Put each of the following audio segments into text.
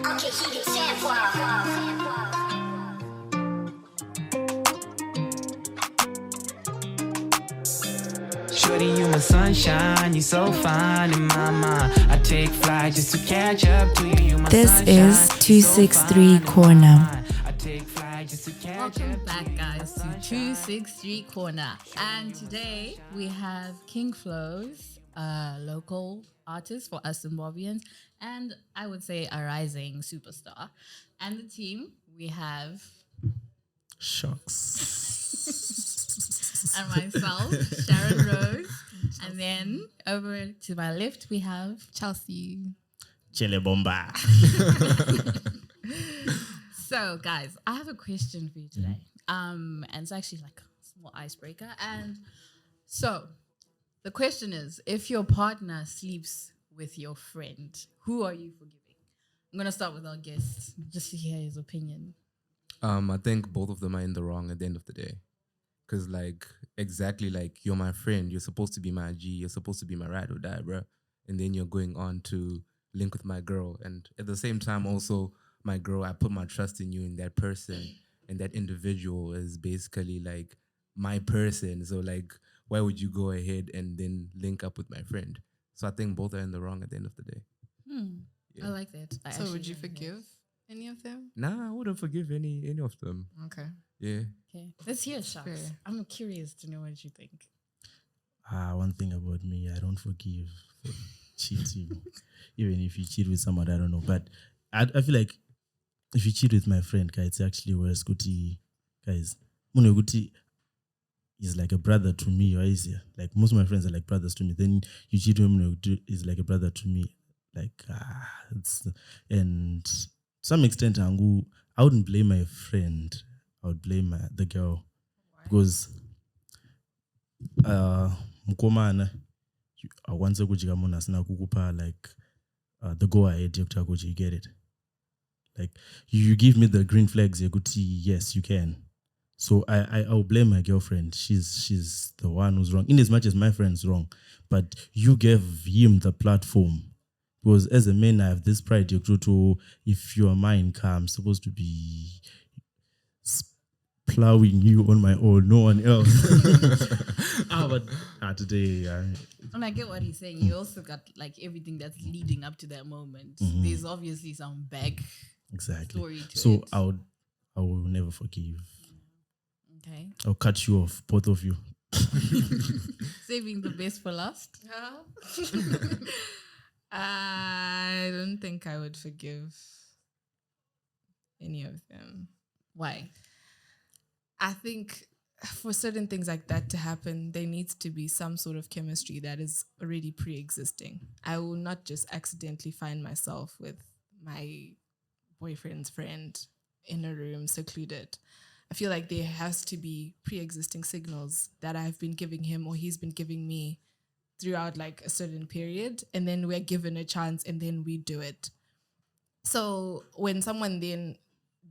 Okay, he can sample. Shorty, you my sunshine, you so fine in my mind. I take flight just to catch up to you. You my This sunshine, is 263 Corner. I take flight just to catch Welcome up back, to you, guys, my to sunshine. 263 Corner. And today we have King Flows, a local artist for us Zimbabweans, and I would say a rising superstar. And the team, we have, Shucks. and myself, Sharon Rose. And then over to my left, we have Chelsea. Chile bomba. So, guys, I have a question for you today. And it's actually like a small icebreaker. And so, the question is, if your partner sleeps with your friend, who are you forgiving? I'm gonna start with our guest just to hear his opinion. I think both of them are in the wrong at the end of the day. Because, exactly like you're my friend, you're supposed to be my G, you're supposed to be my ride or die, bro. And then you're going on to link with my girl. And at the same time, also, my girl, I put my trust in you, and that person and that individual is basically like my person. So, why would you go ahead and then link up with my friend? So I think both are in the wrong at the end of the day. I like that. I So actually would you like that. forgive any of them? Nah, I wouldn't forgive any of them. Okay. Yeah. Okay, let's hear Shucks. Fair. I'm curious to know what you think. One thing about me, I don't forgive for cheating. Even if you cheat with someone, I don't know. But I feel like if you cheat with my friend, guys, it's actually worse. Guti, guys, Mune Guti is like a brother to me, or is it? Like most of my friends are like brothers to me. Then you cheat with Mune Guti is like a brother to me. And to some extent, I wouldn't blame my friend. I would blame the girl. Because mkomana awanze kujika munhu asina kukupa the go ahead yekuti kuti you get it, like you give me the green flags yekuti yes you can. So I will blame my girlfriend. She's the one who's wrong, in as much as my friend's wrong, but you gave him the platform. Because as a man, I have this pride to, if you are mine, I'm supposed to be plowing you on my own, no one else. But today, And I get what he's saying. You also got like everything that's leading up to that moment. There's obviously some back exactly. story to So it. I will never forgive. Okay. I'll cut you off, both of you. Saving the best for last. I don't think I would forgive any of them. Why? I think for certain things like that to happen, there needs to be some sort of chemistry that is already pre-existing. I will not just accidentally find myself with my boyfriend's friend in a room secluded. I feel like there has to be pre-existing signals that I've been giving him or he's been giving me throughout like a certain period, and then we're given a chance and then we do it. So when someone then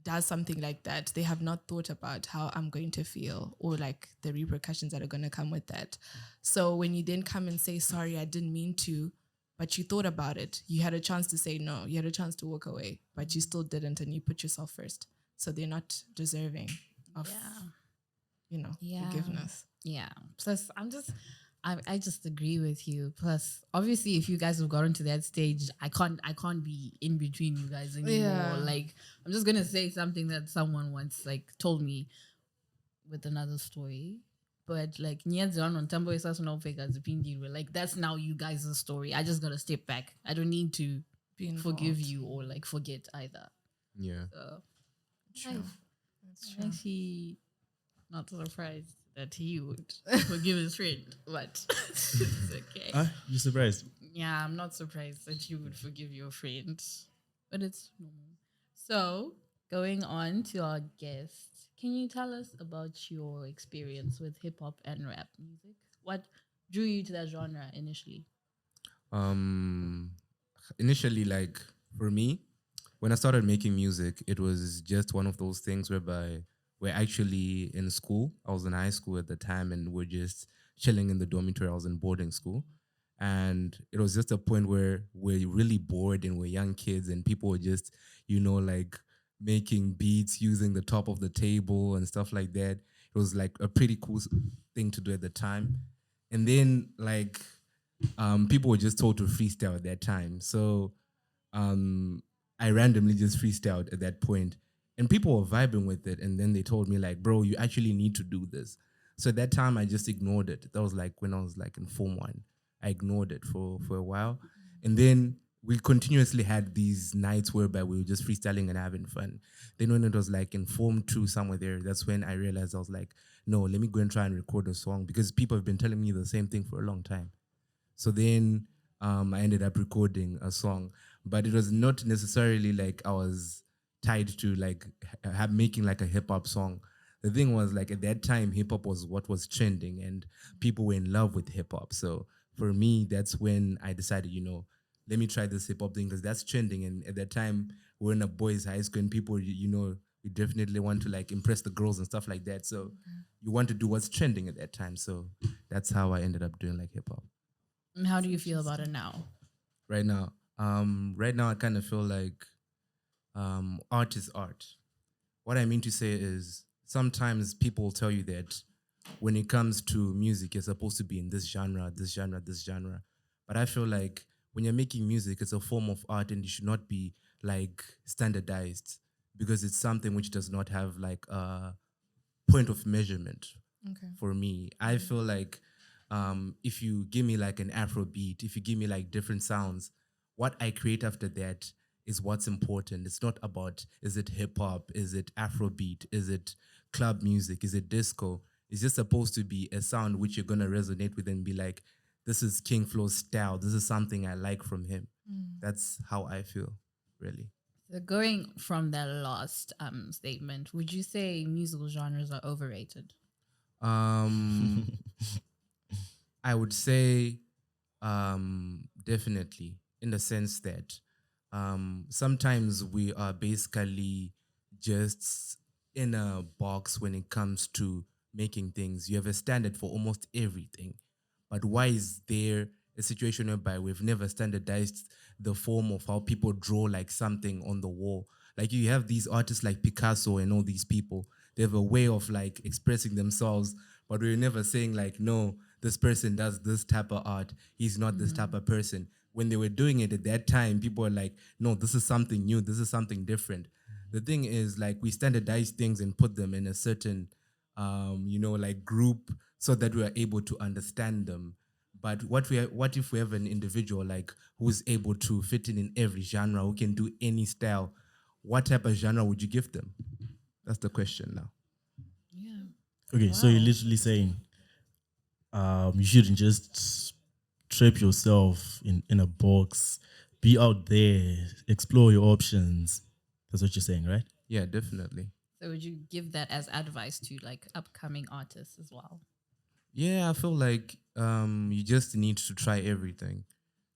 does something like that, they have not thought about how I'm going to feel or like the repercussions that are going to come with that. So when you then come and say, sorry, I didn't mean to, but you thought about it, you had a chance to say no, you had a chance to walk away, but you still didn't, and you put yourself first. So they're not deserving of, forgiveness. Yeah. Plus, I just agree with you. Plus, obviously, if you guys have gotten to that stage, I can't be in between you guys anymore. Yeah. Like, I'm just gonna say something that someone once like told me with another story. But like, like that's now you guys' story. I just gotta step back. I don't need to Be forgive involved. you or like forget either. Yeah. So True. That's I'm true. actually not surprised that he would forgive his friend, but it's okay. You surprised? Yeah, I'm not surprised that you would forgive your friend, but it's normal. So, going on to our guest, can you tell us about your experience with hip hop and rap music? What drew you to that genre initially? Initially, for me, when I started making music, it was just one of those things whereby we're actually in school. I was in high school at the time, and we're just chilling in the dormitory. I was in boarding school. And it was just a point where we're really bored and we're young kids and people were just, like making beats using the top of the table and stuff like that. It was like a pretty cool thing to do at the time. And then like people were just told to freestyle at that time. So I randomly just freestyled at that point, and people were vibing with it. And then they told me like, bro, you actually need to do this. So at that time I just ignored it. That was like when I was like in Form 1. I ignored it for a while. And then we continuously had these nights whereby we were just freestyling and having fun. Then when it was like in Form 2 somewhere there, that's when I realized I was like, no, let me go and try and record a song, because people have been telling me the same thing for a long time. So then I ended up recording a song, but it was not necessarily like I was tied to like making like a hip hop song. The thing was like at that time, hip hop was what was trending and people were in love with hip hop. So for me, that's when I decided, let me try this hip hop thing because that's trending. And at that time, we're in a boys' high school and people, you definitely want to like impress the girls and stuff like that. So you want to do what's trending at that time. So that's how I ended up doing like hip hop. And how do you feel about it now? Right now, I kind of feel like art is art. What I mean to say is sometimes people tell you that when it comes to music, you're supposed to be in this genre, this genre, this genre. But I feel like when you're making music, it's a form of art and it should not be like standardized, because it's something which does not have like a point of measurement. Okay. For me, I feel like if you give me like an Afro beat, if you give me like different sounds, what I create after that is what's important. It's not about, is it hip hop? Is it Afro beat? Is it club music? Is it disco? It's just supposed to be a sound which you're going to resonate with and be like, this is King Flow's style. This is something I like from him. That's how I feel, really. So going from that last statement, would you say musical genres are overrated? I would say definitely, in the sense that sometimes we are basically just in a box when it comes to making things. You have a standard for almost everything. But why is there a situation whereby we've never standardized the form of how people draw like something on the wall? Like you have these artists like Picasso and all these people. They have a way of like expressing themselves, but we're never saying like, no, this person does this type of art. He's not this type of person. When they were doing it at that time, people were like, no, this is something new. This is something different. The thing is like we standardize things and put them in a certain, like group so that we are able to understand them. But what if we have an individual like who's able to fit in every genre, who can do any style? What type of genre would you give them? That's the question now. Yeah. Okay, so you're literally saying you shouldn't just trap yourself in a box, be out there, explore your options. That's what you're saying, right? Yeah, definitely. So would you give that as advice to like upcoming artists as well? Yeah, I feel like you just need to try everything.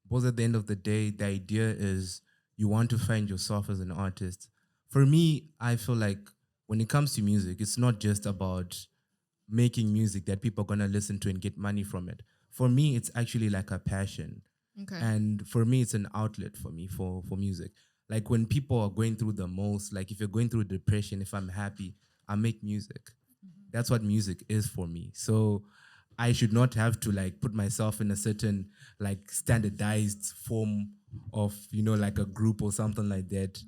Because at the end of the day, the idea is you want to find yourself as an artist. For me, I feel like when it comes to music, it's not just about making music that people are going to listen to and get money from it. For me, it's actually like a passion. Okay. And for me, it's an outlet for me for music. Like when people are going through the most, like if you're going through depression, if I'm happy, I make music. That's what music is for me. So I should not have to like put myself in a certain like standardized form of, like a group or something like that,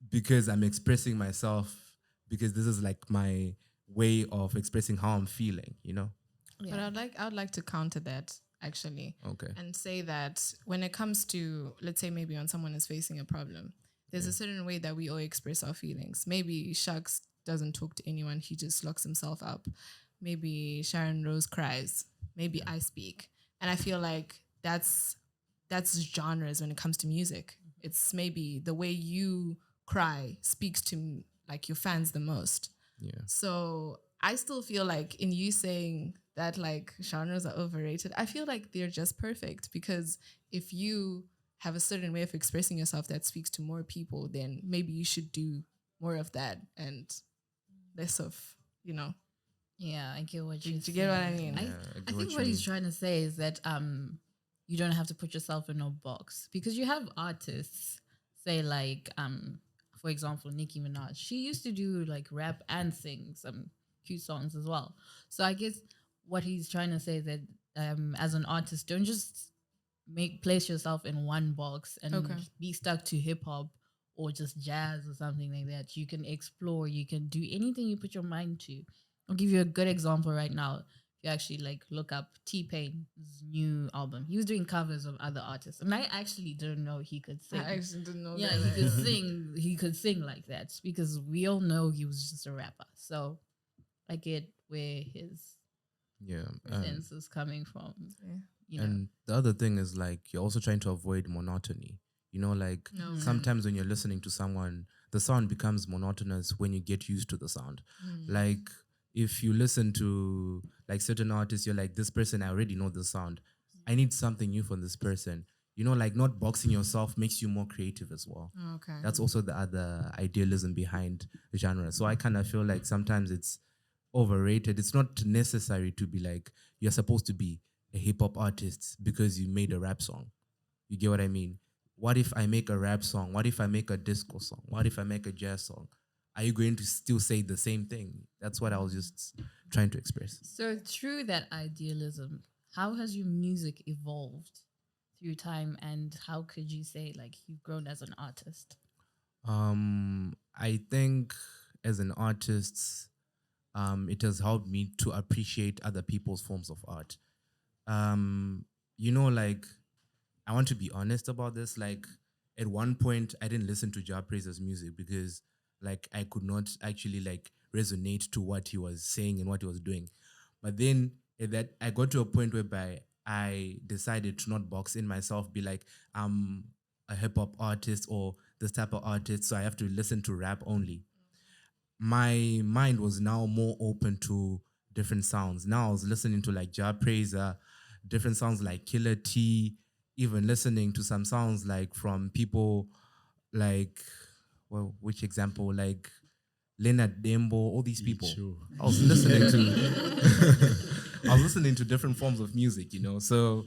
because I'm expressing myself, because this is like my way of expressing how I'm feeling, But I'd like to counter that actually. Okay. And say that when it comes to, let's say maybe when someone is facing a problem, there's a certain way that we all express our feelings. Maybe Shucks doesn't talk to anyone, he just locks himself up. Maybe Sharon Rose cries. Maybe I speak. And I feel like that's genres when it comes to music. It's maybe the way you cry speaks to like your fans the most. Yeah. So I still feel like in you saying that like genres are overrated, I feel like they're just perfect, because if you have a certain way of expressing yourself that speaks to more people, then maybe you should do more of that and less of, Yeah, I get what you're do you get what I mean? I I get think what you what he's mean. trying to say is that you don't have to put yourself in a box, because you have artists, say like for example, Nicki Minaj. She used to do like rap and sing some cute songs as well. So I guess what he's trying to say is that as an artist, don't just place yourself in one box and Okay. be stuck to hip hop or just jazz or something like that. You can explore, you can do anything you put your mind to. I'll give you a good example right now. If you actually like look up T-Pain's new album, he was doing covers of other artists, and I actually didn't know he could sing. I actually didn't know Yeah, that. he could sing. He could sing like that, because we all know he was just a rapper. So I get where his Yeah. sense is coming from. Yeah. You know, And the other thing is like you're also trying to avoid monotony. You know, like No. sometimes when you're listening to someone, the sound becomes monotonous when you get used to the sound. Like if you listen to like certain artists, you're like, this person, I already know the sound. I need something new from this person. You know, like not boxing yourself makes you more creative as well. Okay. That's also the other idealism behind the genre. So I kind of feel like sometimes it's overrated. It's not necessary to be like, you're supposed to be a hip hop artist because you made a rap song. You get what I mean? What if I make a rap song? What if I make a disco song? What if I make a jazz song? Are you going to still say the same thing? That's what I was just trying to express. so through that idealism, how has your music evolved through time, and how could you say like you've grown as an artist? I think as an artist, it has helped me to appreciate other people's forms of art. You know, like I want to be honest about this. Like at one point, I didn't listen to Ja Praise's music because like I could not actually like resonate to what he was saying and what he was doing. But then at that I got to a point whereby I decided to not box in myself, be like I'm a hip hop artist or this type of artist, so I have to listen to rap only. My mind was now more open to different sounds. Now I was listening to like Ja Praise, different sounds like Killer T, even listening to some sounds like from people like, well, which example? Like Leonard Dembo, all these people. Sure. I was listening to I was listening to different forms of music, you know. So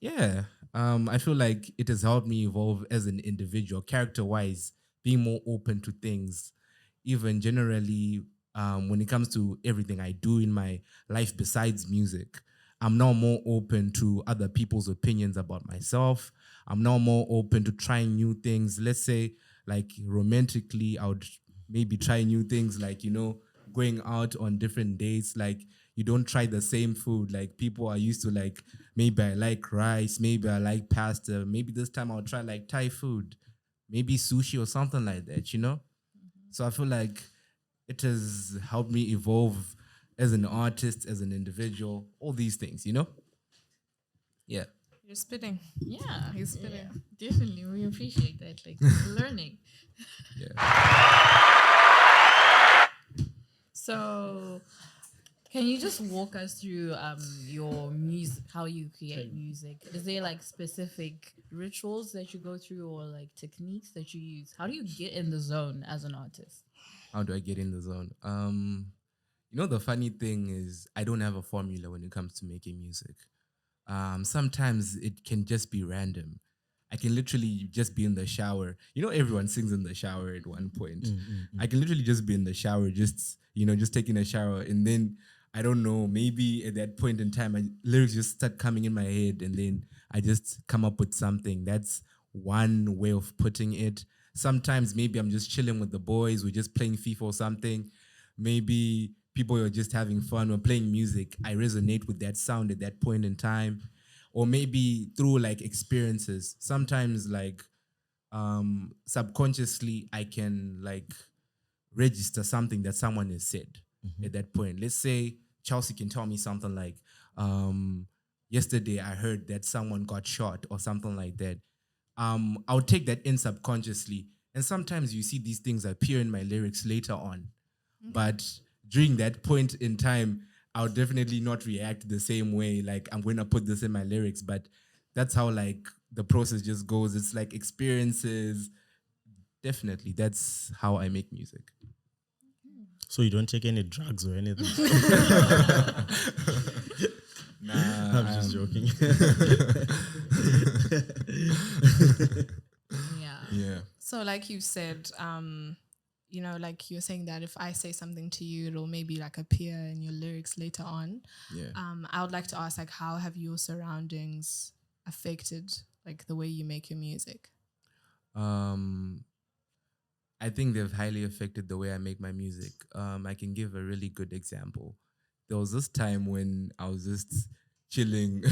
yeah, I feel like it has helped me evolve as an individual, character-wise, being more open to things, even generally when it comes to everything I do in my life besides music. I'm now more open to other people's opinions about myself. I'm now more open to trying new things. Let's say, like romantically, I would maybe try new things, like, you know, going out on different dates. Like, you don't try the same food. Like, people are used to, like, maybe I like rice, maybe I like pasta. Maybe this time I'll try like Thai food, maybe sushi or something like that, you know? So I feel like it has helped me evolve as an artist, as an individual, all these things, you know? Yeah. You're spitting. Yeah, He's spitting. definitely. We appreciate that. Like learning. So, can you just walk us through your music, how you create music? Is there like specific rituals that you go through, or like techniques that you use? How do you get in the zone as an artist? How do I get in the zone? You know, the funny thing is I don't have a formula when it comes to making music. Sometimes it can just be random. I can literally just be in the shower. You know, everyone sings in the shower at one point. I can literally just be in the shower, just, you know, just taking a shower. And then, I don't know, maybe at that point in time, lyrics just start coming in my head, and then I just come up with something. That's one way of putting it. Sometimes maybe I'm just chilling with the boys. We're just playing FIFA or something. Maybe people are just having fun. We're playing music. I resonate with that sound at that point in time. Or maybe through like experiences. Sometimes like subconsciously I can like register something that someone has said at that point. Let's say Chelsea can tell me something like, yesterday I heard that someone got shot or something like that. I'll take that in subconsciously. And sometimes you see these things appear in my lyrics later on. But during that point in time, I'll definitely not react the same way. Like, I'm going to put this in my lyrics, but that's how like the process just goes. It's like experiences. Definitely, that's how I make music. So you don't take any drugs or anything? I'm just joking. Yeah. Yeah. So, like you said, you know, like you're saying that if I say something to you, it'll maybe like appear in your lyrics later on. Yeah. I would like to ask, like, how have your surroundings affected like the way you make your music? I think they've highly affected the way I make my music. I can give a really good example. There was this time when I was just chilling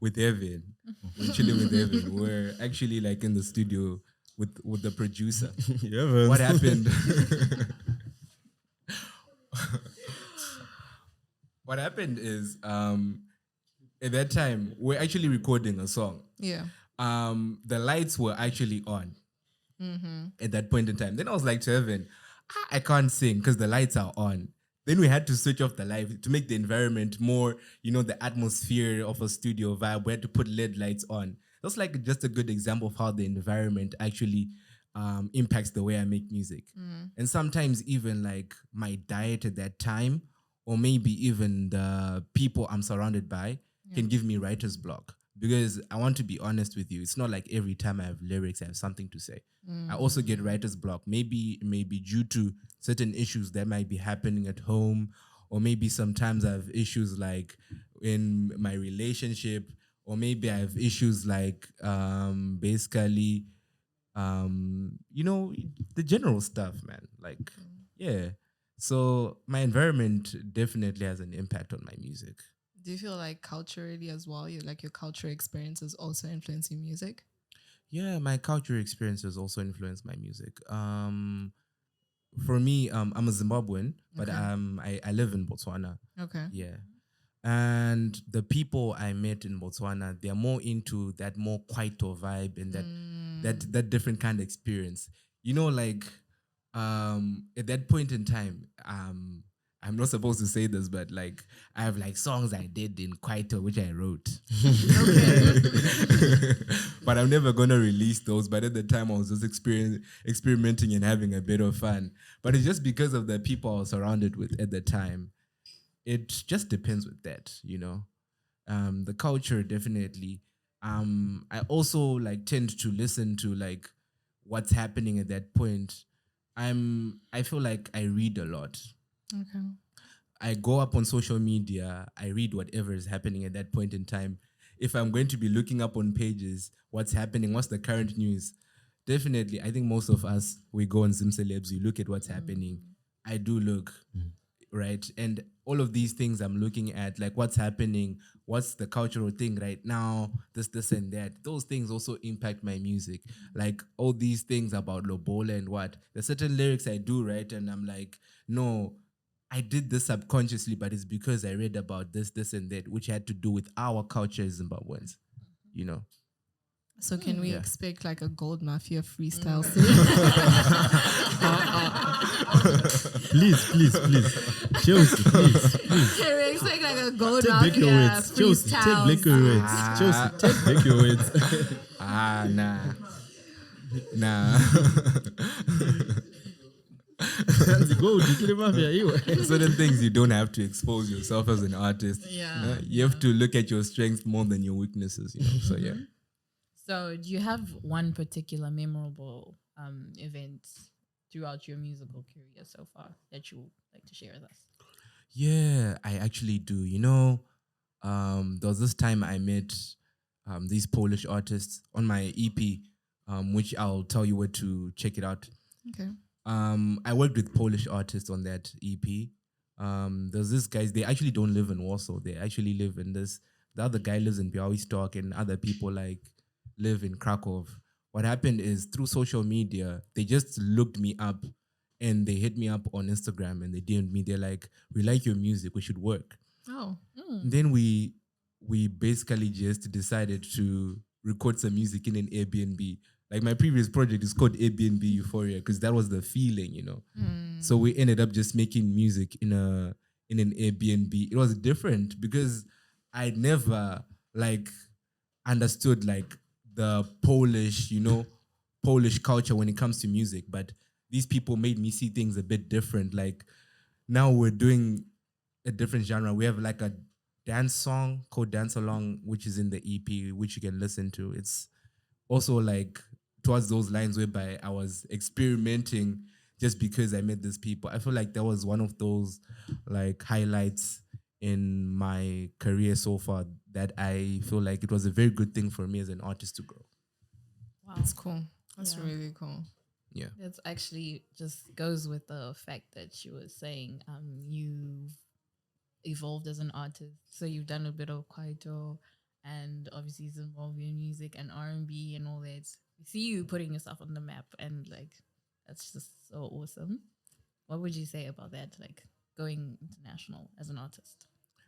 with Evan. We're chilling with Evan. We're actually like in the studio with the producer. Yeah, What happened? What happened is at that time we're actually recording a song. Yeah. The lights were actually on at that point in time. Then I was like to Evan, I can't sing because the lights are on. Then we had to switch off the light to make the environment more, you know, the atmosphere of a studio vibe. We had to put LED lights on. That's like just a good example of how the environment actually impacts the way I make music. And sometimes even like my diet at that time, or maybe even the people I'm surrounded by, can give me writer's block. Because I want to be honest with you, it's not like every time I have lyrics, I have something to say. I also get writer's block. Maybe due to certain issues that might be happening at home, or maybe sometimes I have issues like in my relationship, or maybe I have issues like basically, you know, the general stuff, man. Like, yeah. So my environment definitely has an impact on my music. Do you feel like culturally as well, like your cultural experiences also influence your music? Yeah, my cultural experiences also influence my music. For me, I'm a Zimbabwean, but I live in Botswana. Okay. Yeah. And the people I met in Botswana, they're more into that more Kwaito vibe and that different kind of experience. You know, like at that point in time, I'm not supposed to say this, but like I have like songs I did in Kwaito which I wrote. But I'm never gonna release those. But at the time I was just experimenting and having a bit of fun. But it's just because of the people I was surrounded with at the time. It just depends with that, you know. The culture definitely. I also like tend to listen to like what's happening at that point. I feel like I read a lot. Okay. I go up on social media, I read whatever is happening at that point in time. If I'm going to be looking up on pages, what's happening, what's the current news, definitely, I think most of us, we go on Zim Celebs, we look at what's happening. I do look, right? And all of these things I'm looking at, like what's happening, what's the cultural thing right now, this and that. Those things also impact my music. Like all these things about Lobola and what. There's certain lyrics I do, right? And I'm like, no, I did this subconsciously, but it's because I read about this and that, which had to do with our culture as Zimbabweans, you know. So can we Yeah. expect like a Gold Mafia freestyle? Please. Chelsea, please. Can we expect like a gold Take back your mafia words. Chelsea, take back freestyles? your words. Chelsea, take back your words. Nah. Go, declare mafia, you. Certain things you don't have to expose yourself as an artist. Yeah. You have to look at your strengths more than your weaknesses, you know. So yeah. So, do you have one particular memorable event throughout your musical career so far that you would like to share with us? Yeah, I actually do. You know, there was this time I met these Polish artists on my EP, which I'll tell you where to check it out. Okay. I worked with Polish artists on that EP. There's this guys, they actually don't live in Warsaw. They actually live in this, the other guy lives in Białystok and other people like live in Krakow. What happened is through social media, they just looked me up and they hit me up on Instagram and they DM'd me. They're like, we like your music, we should work. Oh. Then we basically just decided to record some music in an Airbnb. Like my previous project is called Airbnb Euphoria because that was the feeling, you know. So we ended up just making music in an Airbnb. It was different because I never like understood like the Polish, you know, Polish culture when it comes to music. But these people made me see things a bit different. Like now we're doing a different genre. We have like a dance song called Dance Along, which is in the EP, which you can listen to. It's also like towards those lines whereby I was experimenting just because I met these people. I feel like that was one of those like highlights in my career so far that I feel like it was a very good thing for me as an artist to grow. Wow. That's cool. That's Yeah. really cool. Yeah. That's actually just goes with the fact that she was saying you've evolved as an artist. So you've done a bit of kwaito and obviously Zimbabwean music and R&B and all that. We see you putting yourself on the map and like that's just so awesome. What would you say about that? Like going international as an artist?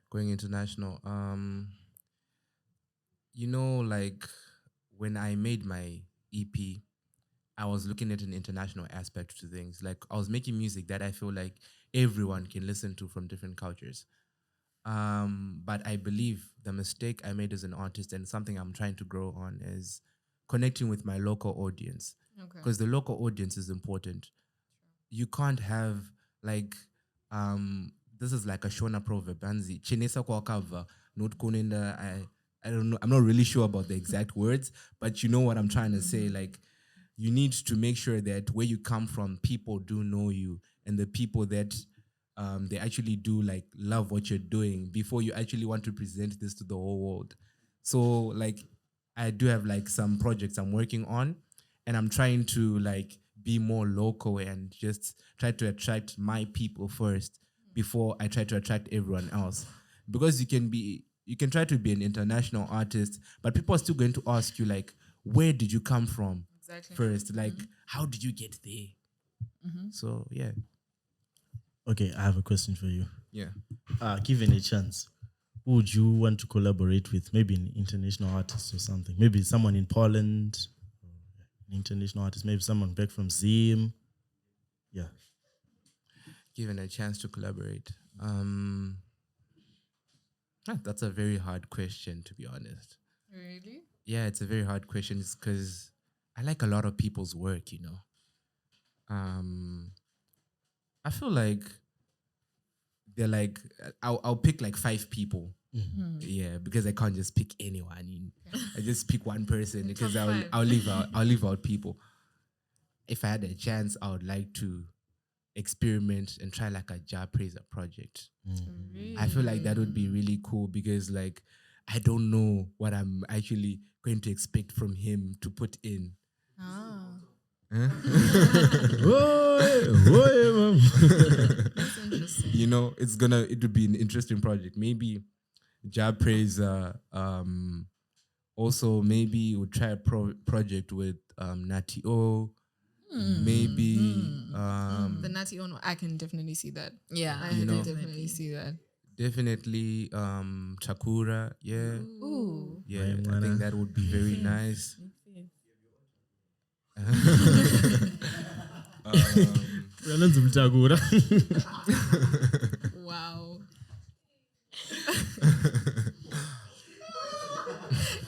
Going international. Like when I made my EP, I was looking at an international aspect to things. Like I was making music that I feel like everyone can listen to from different cultures. But I believe the mistake I made as an artist and something I'm trying to grow on is connecting with my local audience. Okay. Because the local audience is important. You can't have like this is like a Shona proverb, Anzi. Chinesa kwa kava, not kunenda. I don't know. I'm not really sure about the exact words, but you know what I'm trying to say. Like you need to make sure that where you come from, people do know you, and the people that they actually do like love what you're doing before you actually want to present this to the whole world. So like I do have like some projects I'm working on, and I'm trying to like be more local and just try to attract my people first before I try to attract everyone else. Because you can try to be an international artist, but people are still going to ask you like, where did you come from Exactly. first? Like, how did you get there? So yeah. Okay, I have a question for you. Yeah. Given a chance, who would you want to collaborate with? Maybe an international artist or something. Maybe someone in Poland, an international artist. Maybe someone back from Zim. Yeah. Given a chance to collaborate. That's a very hard question, to be honest. Really? Yeah, it's a very hard question because I like a lot of people's work, you know. I feel like they're like I'll pick like 5 people. Yeah, because I can't just pick anyone. I just pick one person because top five. I'll leave out people. If I had a chance, I would like to experiment and try like a Jah Praiser project. Really? I feel like that would be really cool because like I don't know what I'm actually going to expect from him to put in. Ah, That's interesting. You know, it would be an interesting project. Maybe Jah Praiser. Also, maybe we'll try a project with Natty O. Maybe The Natty Ono, I can definitely see that. Yeah. I You can know. definitely see that. definitely Chakura. Yeah, Ooh. yeah. I Maimwana. think that would be very nice. Wow.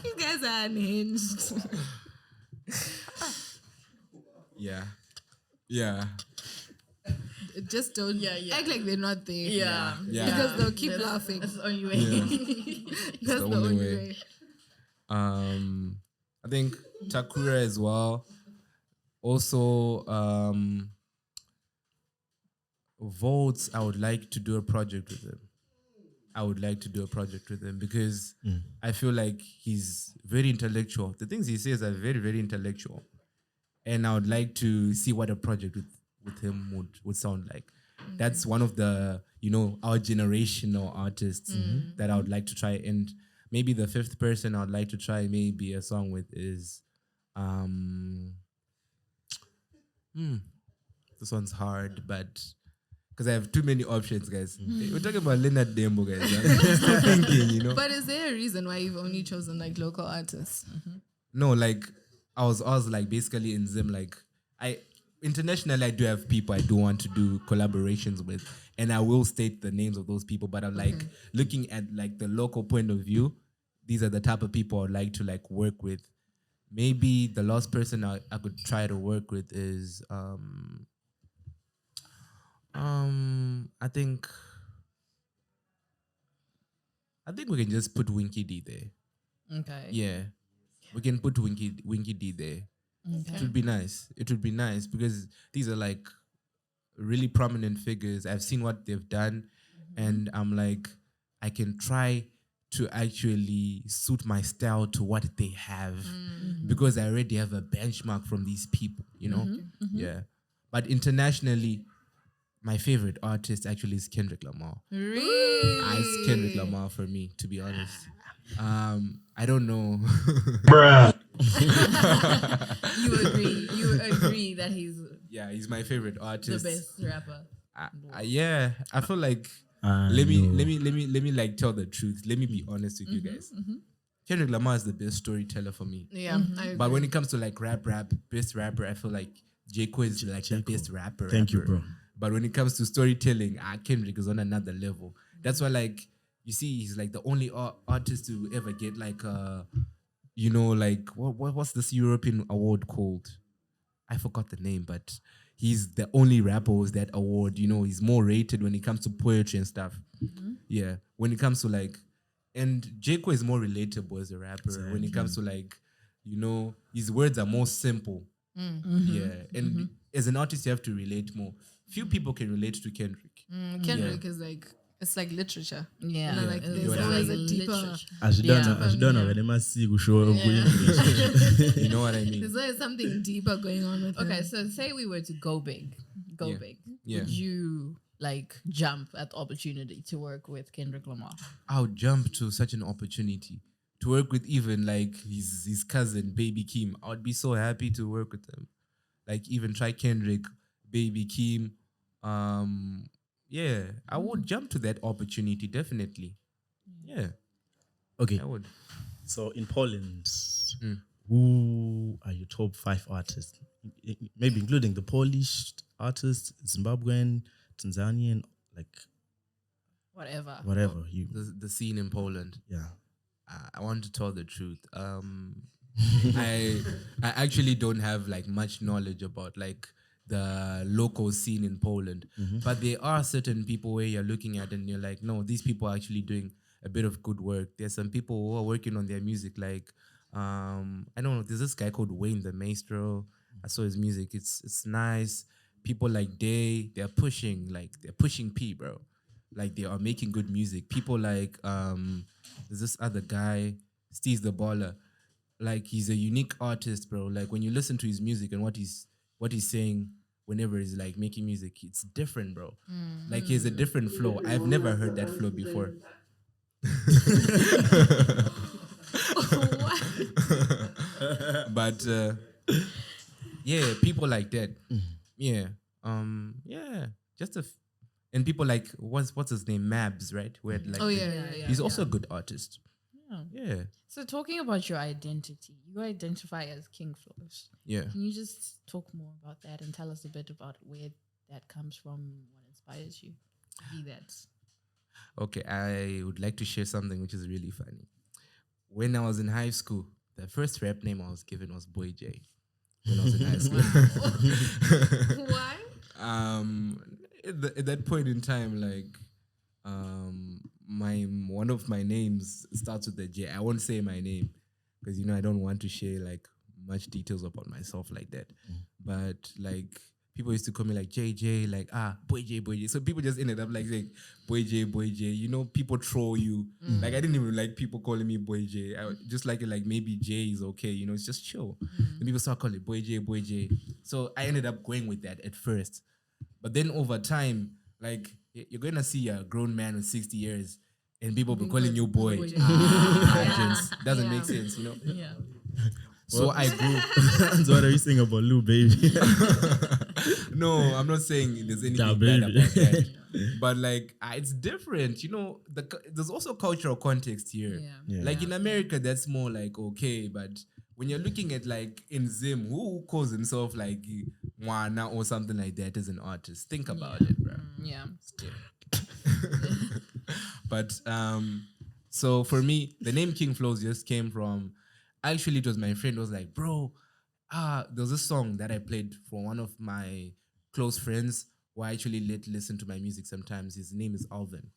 You guys are unhinged. Yeah, yeah. Just don't act like they're not there. Yeah. Yeah. Because they'll keep laughing. That's the only way. That's the only way. I think Takura as well. Also, Volts, I would like to do a project with him. Because I feel like he's very intellectual. The things he says are very, very intellectual. And I would like to see what a project with him would sound like. That's one of the, our generational artists that I would like to try. And maybe the 5th person I would like to try maybe a song with is this one's hard, but because I have too many options, guys. We're talking about Leonard Dembo, guys. I'm still thinking, But is there a reason why you've only chosen like local artists? No, like I was like basically in Zim, like internationally I do have people I do want to do collaborations with, and I will state the names of those people, but I'm like looking at like the local point of view. These are the type of people I'd like to like work with. Maybe the last person I could try to work with is I think I think we can just put Winky D there. Okay. Yeah, we can put Winky D there. It would be nice. It would be nice because these are like really prominent figures. I've seen what they've done, and I'm like, I can try to actually suit my style to what they have because I already have a benchmark from these people, you know? Yeah. But internationally, my favorite artist actually is Kendrick Lamar. Really? It's Kendrick Lamar for me, to be honest. I don't know. You agree that he's Yeah, he's my favorite the artist. best rapper. Yeah, I feel like I let me know. like tell the truth. Let me be honest with you guys. Kendrick Lamar is the best storyteller for me. Yeah. I agree. But when it comes to like rap, best rapper, I feel like J. Cole is like the best rapper. Thank you, bro. But when it comes to storytelling, Kendrick is on another level. That's why, like, you see, he's like the only artist to ever get like like what's this European award called? I forgot the name, but he's the only rapper with that award. You know, he's more rated when it comes to poetry and stuff. Yeah, when it comes to like, and J. Cole is more relatable as a rapper. When it comes to like, his words are more simple. Yeah, and as an artist, you have to relate more. Few people can relate to Kendrick. Kendrick is like, it's like literature. Yeah. You know, like It's there's like always a deeper. Ashidona when must see show English. You know what I mean? There's always something deeper going on with Okay, him. so say we were to go big. Yeah. Yeah. Would you like jump at the opportunity to work with Kendrick Lamar? I would jump to such an opportunity to work with even like his cousin, Baby Keem. I would be so happy to work with them. Like even try Kendrick, Baby Keem. Yeah, I would jump to that opportunity, definitely. Yeah, Okay, I would. so in Poland, who are your top 5 artists? Maybe including the Polish artists, Zimbabwean, Tanzanian, like Whatever. whatever you. The scene in Poland. Yeah. I want to tell the truth. I actually don't have like much knowledge about like the local scene in Poland, but there are certain people where you're looking at and you're like, no, these people are actually doing a bit of good work. There's some people who are working on their music, like I don't know. There's this guy called Wayne the Maestro. I saw his music. It's nice. People like they're pushing P, bro. Like they are making good music. People like there's this other guy, Steve the Baller. Like he's a unique artist, bro. Like when you listen to his music and what he's saying whenever he's like making music, it's different, bro. Like he has a different flow. I've never heard that flow before. But yeah, people like that. Yeah. Yeah. Just and people like what's his name? Mabs, right? Where like Yeah. he's also a good artist. Yeah. So talking about your identity, you identify as King Flows. Yeah. Can you just talk more about that and tell us a bit about where that comes from, what inspires you to be that? Okay, I would like to share something which is really funny. When I was in high school, the first rap name I was given was Boy J. When I was in high school. Why? At that point in time, like one of my names starts with a J. I won't say my name because I don't want to share like much details about myself like that. But like people used to call me like JJ, like Boy J. So people just ended up like saying Boy J. People troll you. Like I didn't even like people calling me Boy J. I just like it like maybe J is okay, it's just chill. And people start calling it Boy J. So I ended up going with that at first. But then over time, like you're gonna see a grown man with 60 years and people be calling you boy. Gents. Doesn't make sense, Yeah. So I grew. So what are you saying about Lou, baby? No, I'm not saying there's anything Nah, bad baby. about that. But like, it's different. There's also cultural context here. Yeah. Like in America, that's more like okay, but when you're looking at like in Zim, who calls himself like Mwana or something like that as an artist? Think about it, bro. Yeah. But so for me, the name King Flows just came from. Actually, it was my friend who was like, bro, there was a song that I played for one of my close friends who I actually let listen to my music sometimes. His name is Alvin.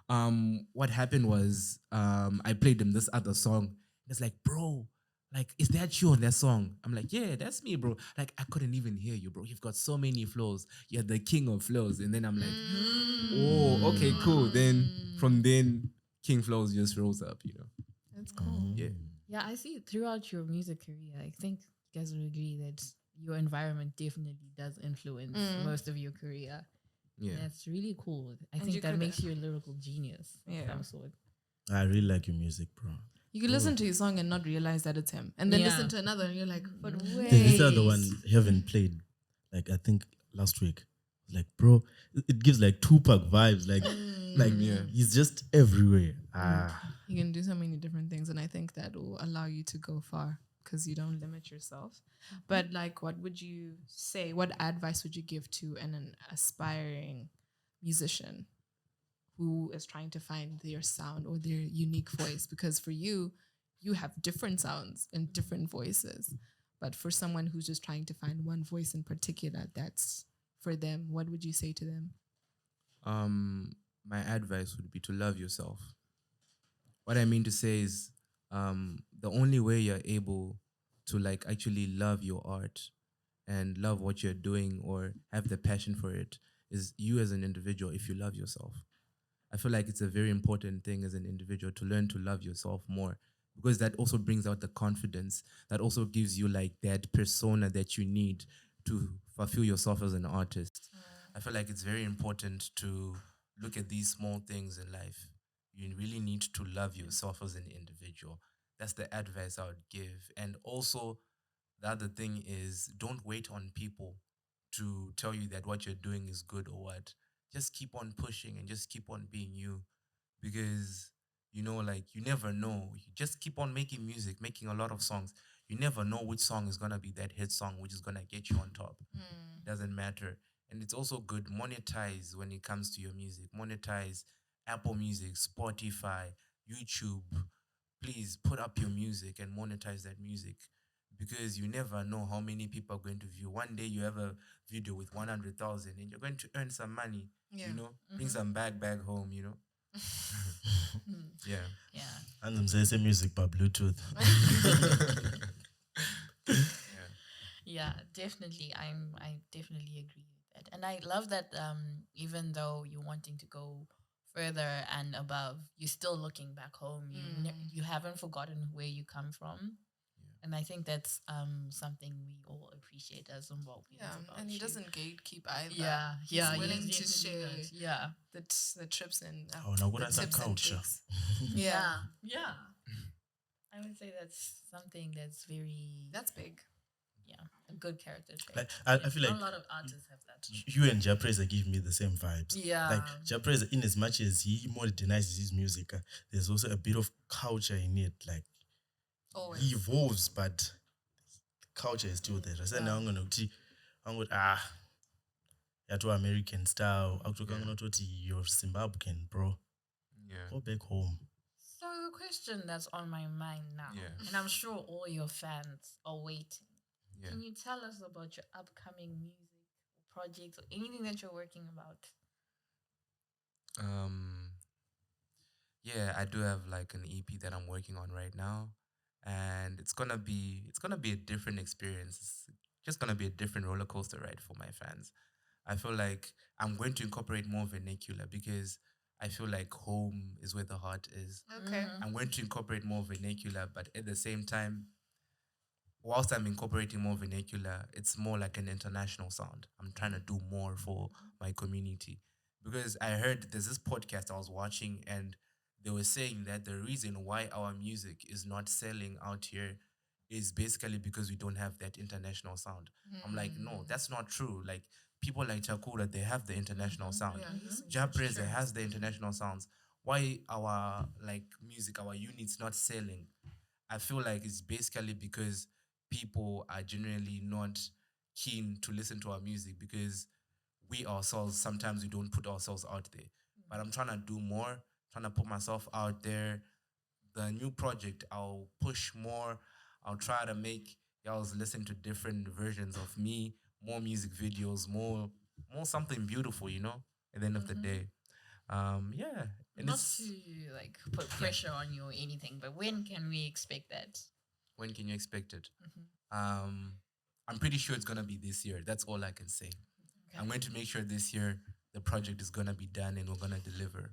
what happened was I played him this other song. It's like, bro, like, is that you on that song? I'm like, yeah, that's me, bro. Like, I couldn't even hear you, bro. You've got so many flows. You're the king of flows. And then I'm like, oh, okay, cool. Then from then, King Flows just rose up, you know. That's cool. Yeah. Yeah, I see it throughout your music career. I think you guys would agree that your environment definitely does influence most of your career. Yeah. That's really cool. I And think you that could- makes you a lyrical genius of Yeah. some sort. I really like your music, bro. You could listen to his song and not realize that it's him, and then Yeah. listen to another, and you're like, "But wait." This other one Heaven played, like I think last week. Like, bro, it gives like Tupac vibes. Like Yeah. he's just everywhere. You can do so many different things, and I think that will allow you to go far because you don't limit yourself. But like, what would you say? What advice would you give to an aspiring musician who is trying to find their sound or their unique voice? Because for you, you have different sounds and different voices. But for someone who's just trying to find one voice in particular that's for them, what would you say to them? My advice would be to love yourself. What I mean to say is, the only way you're able to like actually love your art and love what you're doing or have the passion for it is you as an individual. If you love yourself, I feel like it's a very important thing as an individual to learn to love yourself more, because that also brings out the confidence. That also gives you like that persona that you need to fulfill yourself as an artist. I feel like it's very important to look at these small things in life. You really need to love yourself as an individual. That's the advice I would give. And also, the other thing is, don't wait on people to tell you that what you're doing is good or what. Just keep on pushing and just keep on being you, because like, you never know. You just keep on making music, making a lot of songs. You never know which song is gonna be that hit song which is gonna get you on top. Doesn't matter. And it's also good, monetize when it comes to your music. Monetize Apple Music, Spotify, YouTube. Please put up your music and monetize that music, because you never know how many people are going to view. One day you have a video with 100,000 and you're going to earn some money, bring some back home, Yeah. Yeah. And I'm saying music by Bluetooth. Yeah, definitely. I definitely agree with that. And I love that even though you're wanting to go further and above, you're still looking back home. You haven't forgotten where you come from. And I think that's something we all appreciate as Zimbabweans. Yeah, about and he you. doesn't gatekeep either. Yeah, He's yeah, willing yes, to definitely share does. Yeah, the trips and Oh, now what the is that tips and culture? tricks. yeah, yeah. I would say that's something that's very That's big. a good character trait. Like I feel Not like a lot of artists have that. you and Japreza give me the same vibes. Yeah. Like Japreza, in as much as he modernizes his music, there's also a bit of culture in it. Like Always. he evolves, but culture is still there. I said now I'm gonna you're to American style. You're Zimbabwean, bro. Yeah. Go back home. So the question that's on my mind now, Yeah. and I'm sure all your fans are waiting. Yeah. Can you tell us about your upcoming music projects or anything that you're working about? Yeah, I do have like an EP that I'm working on right now, and it's gonna be a different experience. It's just gonna be a different roller coaster ride for my fans. I feel like I'm going to incorporate more vernacular, because I feel like home is where the heart is. Okay. I'm going to incorporate more vernacular, but at the same time, whilst I'm incorporating more vernacular, it's more like an international sound. I'm trying to do more for my community, because I heard there's this podcast I was watching, and they were saying that the reason why our music is not selling out here is basically because we don't have that international sound. I'm like, no, that's not true. Like, people like Chakura, they have the international sound. Japreza has the international sounds. Why our like music, our units not selling? I feel like it's basically because people are generally not keen to listen to our music, because we ourselves, sometimes we don't put ourselves out there. But I'm trying to do more, trying to put myself out there. The new project, I'll push more. I'll try to make y'all listen to different versions of me, more music videos, more something beautiful, at the end of the day. Yeah, And Not it's, to like put pressure on you or anything, but when can we expect that? when can you expect it? Mm-hmm. I'm pretty sure it's gonna be this year. That's all I can say. I'm going to make sure this year the project is gonna be done and we're gonna deliver.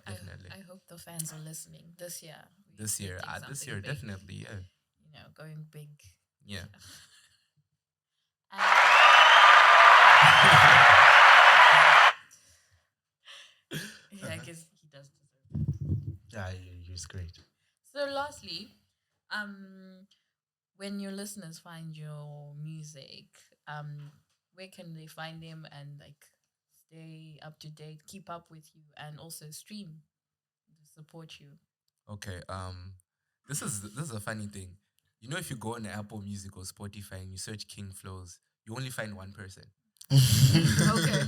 Definitely. I hope the fans are listening this year. we're This year, expecting this something year, big, definitely, yeah, You know, going big. yeah. Yeah, I guess he does deserve it. Yeah, it's great. So, lastly, when your listeners find your music, where can they find them and like stay up to date, keep up with you, and also stream to support you? Okay. This is a funny thing. You know, if you go on Apple Music or Spotify and you search King Flows, you only find one person. Okay.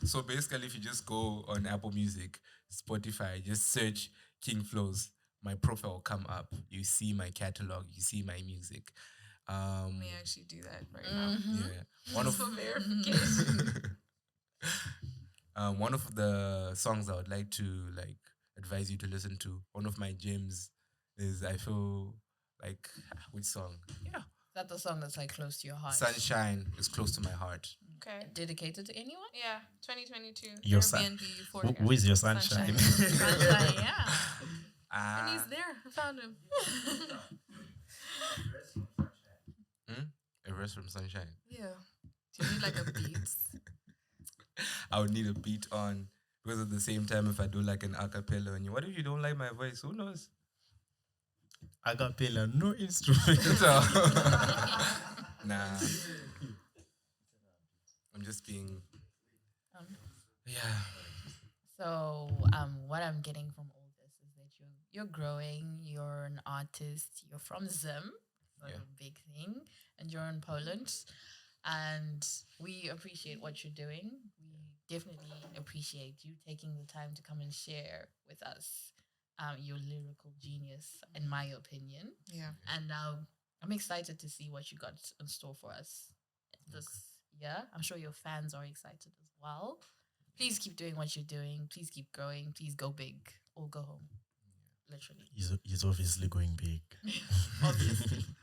So basically, if you just go on Apple Music, Spotify, just search King Flows, my profile will come up. You see my catalog, you see my music. Let me actually do that right now. Yeah, one of For verification. one of the songs I would like to like advise you to listen to. One of my gems is I feel like which song? Yeah, Is that the song that's like close to your heart? Sunshine is close to my heart. Okay. Dedicated to anyone? Yeah, 2022. Your Airbnb Euphoria. Who is your sunshine? Sunshine, yeah. And he's there. I found him. A Rest from Sunshine. Yeah. Do you need like a beat? I would need a beat on because at the same time, if I do like an acapella, and you, what if you don't like my voice? Who knows? Acapella, no instrument. So, nah. I'm just being. Yeah. So, what I'm getting from all this is that you're growing. You're an artist. You're from Zim, so Yeah. a big thing, and you're in Poland. And we appreciate what you're doing. We definitely appreciate you taking the time to come and share with us your lyrical genius, in my opinion. Yeah. And I'm excited to see what you got in store for us this year. I'm sure your fans are excited as well. Please keep doing what you're doing. Please keep growing. Please go big or go home. Literally. He's obviously going big.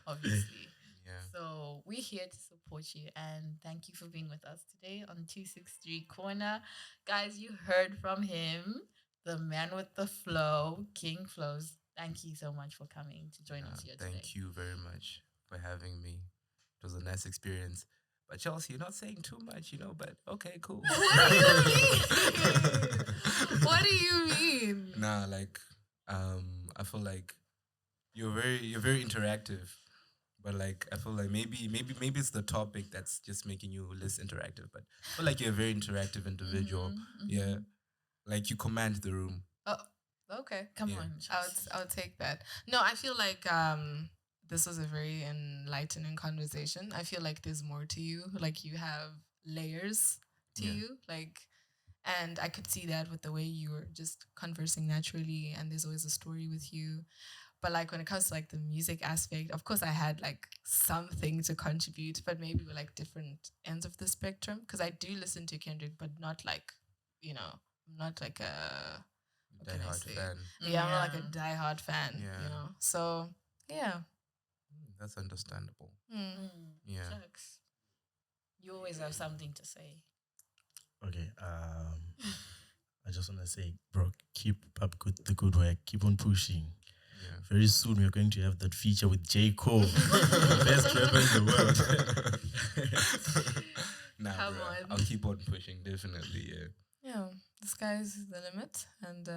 Obviously. Yeah. So we're here to support you and thank you for being with us today on 263 Corner. Guys, you heard from him, the man with the flow, King Flows. Thank you so much for coming to join us here today. Thank you very much for having me. It was a nice experience. But Chelsea, you're not saying too much, you know, but okay, cool. What do you mean? Nah, like I feel like you're very interactive. But like I feel like maybe it's the topic that's just making you less interactive. But I feel like you're a very interactive individual. Yeah. Like you command the room. Oh, okay. Come Yeah. on. I would take that. No, I feel like this was a very enlightening conversation. I feel like there's more to you. Like you have layers to Yeah. you. Like, and I could see that with the way you were just conversing naturally. And there's always a story with you. But like when it comes to like the music aspect, of course I had like something to contribute, but maybe we're like different ends of the spectrum. Because I do listen to Kendrick, but not like, I'm not like a what can I Die-hard say? fan. Yeah, I'm not like a diehard fan, Yeah. So yeah. That's understandable. Yeah. Shucks. You always have something to say. Okay. I just want to say, bro, keep up the good work. Keep on pushing. Yeah. Very soon we're going to have that feature with J. Cole, the best rapper in the world. Nah, Come bro. on. I'll keep on pushing, definitely. Yeah. Yeah, the sky's the limit, and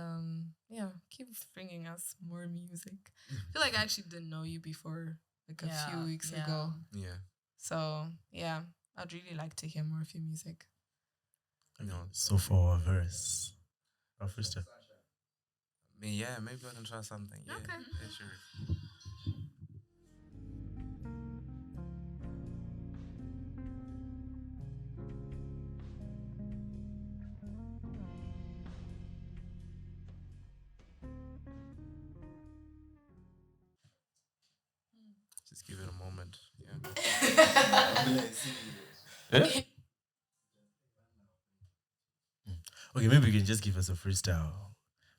keep bringing us more music. I feel like I actually didn't know you before, like a few weeks ago. Yeah. So yeah, I'd really like to hear more of your music. So for our verse, our first Maybe I can try something. Yeah. Okay. Yeah, sure. Just give it a moment. Yeah. Okay, maybe you can just give us a freestyle.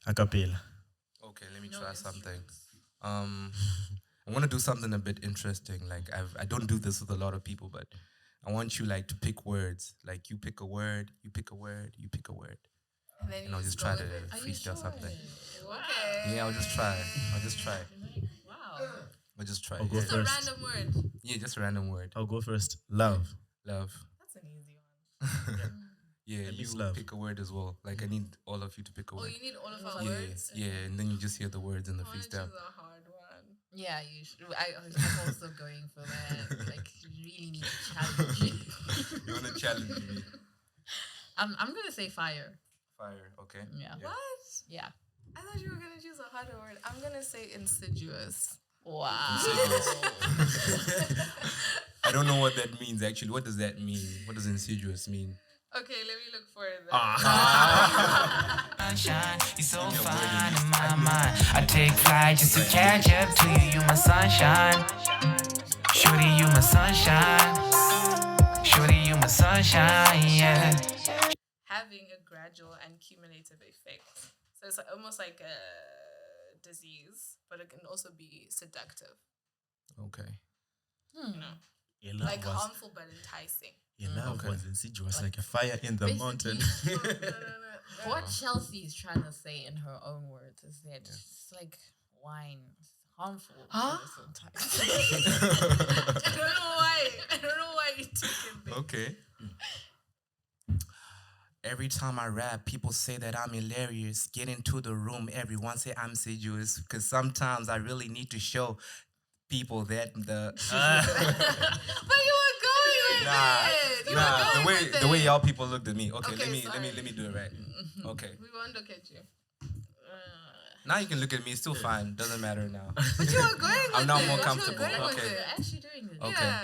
A cappella. Okay, let me try something. I want to do something a bit interesting. Like I don't do this with a lot of people, but I want you like to pick words. Like you pick a word, you pick a word, you pick a word, And then and I'll just try to freestyle something. Okay. Yeah, I'll just try. Wow. I'll just try. I'll go Yeah. Just a first. random word. Yeah, just a random word. I'll go first. Love. Love. That's an easy one. Yeah, At you least love. pick a word as well. Like I need all of you to pick a Oh, word. you need all of our Yeah, words? yeah, and then you just hear the words in the I want to choose freestyle. a hard one. Yeah, you should. I'm also going for that. Like, you really need to challenge me. You want to challenge me? I'm gonna say fire. Fire. Okay. Yeah. What? Yeah. I thought you were going to choose a harder word. I'm going to say insidious. Wow. I don't know what that means actually. What does that mean? What does insidious mean? Okay, let me look for it. Sunshine, you're so fine in my mind. I take flight just to catch up to you. You my sunshine. Shorty, you my sunshine. Shorty, you my sunshine, yeah. Having a gradual and cumulative effect. So it's almost like a disease, but it can also be seductive. Okay. You know, Your love like was, harmful but enticing. your love Okay. was insidious like a fire in the mountain. What Chelsea is trying to say in her own words is that it's like wine. It's harmful. Huh? Sometimes. I don't know why. I don't know why you took it there. Okay. Every time I rap, people say that I'm hilarious. Get into the room, everyone say I'm seduced. Because sometimes I really need to show people that the But you were going with it. You were going with it. the way y'all people looked at me. Okay, Okay, let me do it right. Okay. We won't look at you. Now you can look at me. It's still fine. Doesn't matter now. But you were going with I'm now it. more You were comfortable. going with Okay. it. Actually doing it. Okay. Yeah.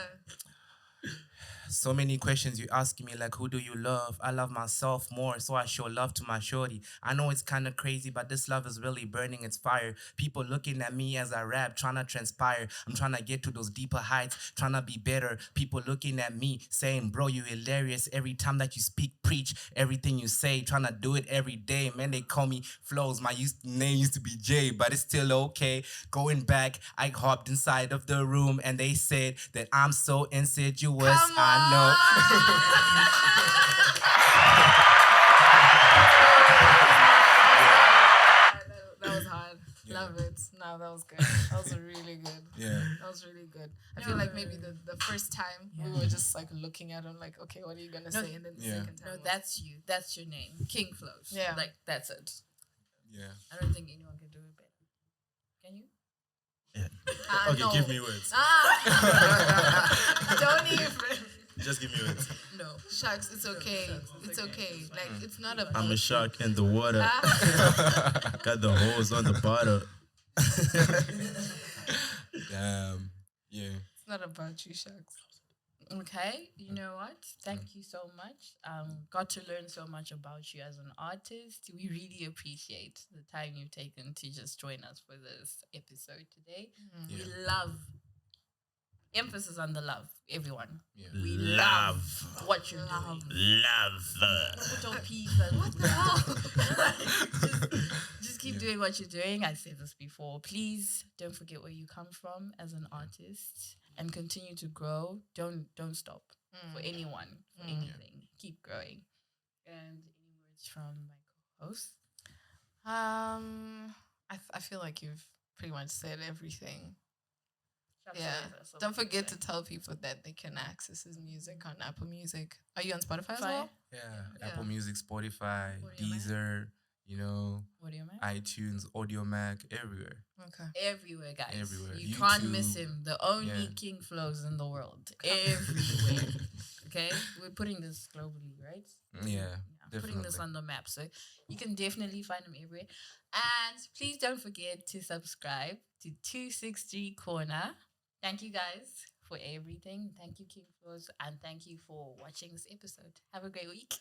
So many questions you ask me, like, who do you love? I love myself more, so I show love to my shorty. I know it's kind of crazy, but this love is really burning its fire. People looking at me as I rap, trying to transpire. I'm trying to get to those deeper heights, trying to be better. People looking at me, saying, bro, you hilarious. Every time that you speak, preach everything you say, trying to do it every day. Man, they call me Flows. My name used to be Jay, but it's still okay. Going back, I hopped inside of the room, and they said that I'm so insidious. Come I know. That was hard. Yeah. Love it. No, that was good. That was really good. Yeah. That was really good. I feel like maybe the first time we were just like looking at him like, okay, what are you gonna say? And then the Yeah. second time, No, was- that's you. That's your name. King Flows. Yeah. Like, that's it. Yeah. I don't think anyone can do it better. Can you? Okay, no. give me words. Don't even. Just give me words. No. Sharks, it's okay. It's okay. Like it's not about. I'm a shark in the water. Got the holes on the bottom. Damn. Yeah. It's not about you, Sharks. Okay, you know what? Thank you so much. Got to learn so much about you as an artist. We really appreciate the time you've taken to just join us for this episode today. Yeah. We love, emphasis on the love, everyone. Yeah. We Love. what you're doing. Love. Put your peace and what the hell? just keep doing what you're doing. I said this before. Please don't forget where you come from as an artist and continue to grow. Don't stop for anyone, for anything. Keep growing. And any words from my co-host? I feel like you've pretty much said everything. Yeah. Don't forget to tell people that they can access his music on Apple Music. Are you on Spotify as well? Yeah. Yeah. Apple Music, Spotify, Audio Mac. Deezer, you know, What do you mean? iTunes, Audio Mac, everywhere. Okay. Everywhere, guys. Everywhere. You can't miss YouTube. him. The only Yeah. King Flows in the world. Everywhere. Okay? We're putting this globally, right? Yeah. Putting this Definitely. on the map. So you can definitely find him everywhere. And please don't forget to subscribe to 263 Corner. Thank you guys for everything. Thank you, King Flows. And thank you for watching this episode. Have a great week.